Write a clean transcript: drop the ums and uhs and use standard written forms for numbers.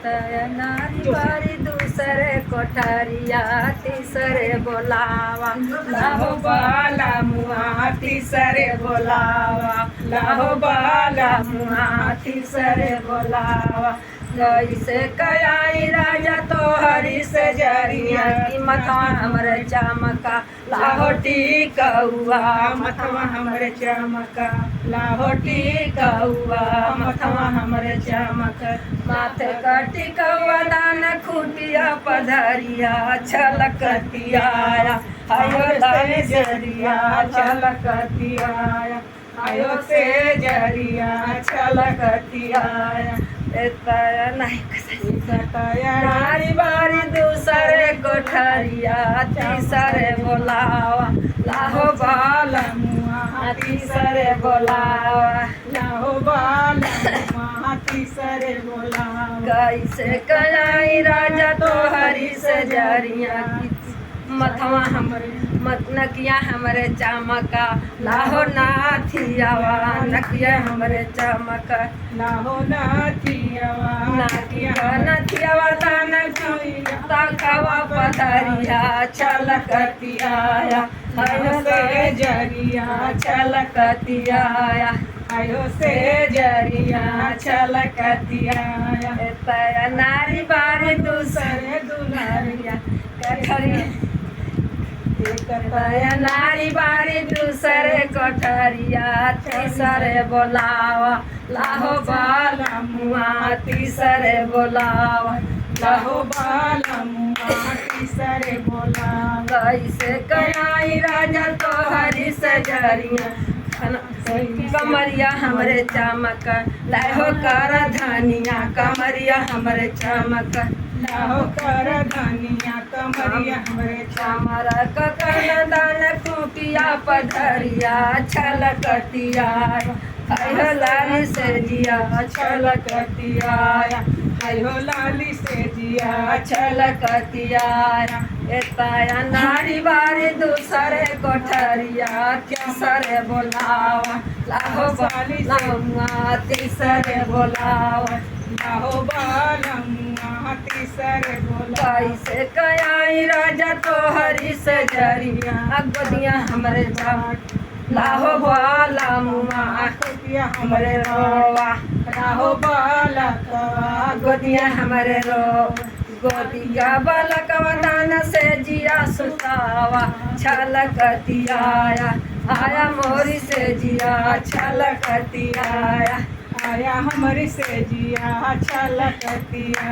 नारी बारी दूसरे कोठरिया तीसरे बोलावा लाहो बाला मुआ तीसरे बोलावा लाहो बाला मुआ तीसरे बोलावा जैसे कयाई राजा तो हरी से जरिया की मथवा हमरे चमका लाहोटी कौआ मथवा हमरे चमका लाहोटी कौआ मथवा हमरे चमक माथे कटी कौआ दान खूटिया पधरिया छलकतिया आयो से जरिया छलकतिया आयो से जरिया छलकतिया नारी बारी दूसरे कोठरिया तीसरे बोलावा लाहो बाला मुआ तीसरे बोलावा लाहो बाला मुआ तीसरे बोलावा कैसे कयाई राजा तो हरी से जरिया मथवा हमरे नकिया हमरे चमका लाहो नाथियावा नकिया हमरे चमका लाहो नाथियावा नथियावा दान ताकवा पधरिया छलकतिया आयो से जरिया छलकतिया आयो से जरिया छलकतिया नारी बारी दूसरे दुल्हरिया नारी बारी दूसरे कोठरिया तीसरे बोलावा लाहो बाला मुआ तीसरे बोलावा लाहो बाला मुआ तीसरे बोलावा कैसे कयाई राजा तो हरी से जरिया कमरिया हमरे चमक लाहो कर धनिया कमरिया हमरे चमक लाहो कर धनिया कमरिया हमरे चमर ककन दान खूटिया पधरिया छलकतिया आयो लाली से जिया छलकतिया आयो लाली से जिया छलकतिया एताया नारी बारी दूसरे कोठरिया तीसरे बोलावा लाहो बाली लाऊंगा तीसरे बोलावा लाहो बालमुआ तीसरे बोला कैसे कयाई राजा तो हरी से जरिया गोदिया हमरे जाट लाहो बाला मुआ गोदिया हमरे रोवा लाहो बाला गोदिया हमरे रो गोदिया बालकवा दान से जिया सुतावा छलकतिया आया मोरी से जिया छलकतिया आया हमारी से जिया छलकतिया।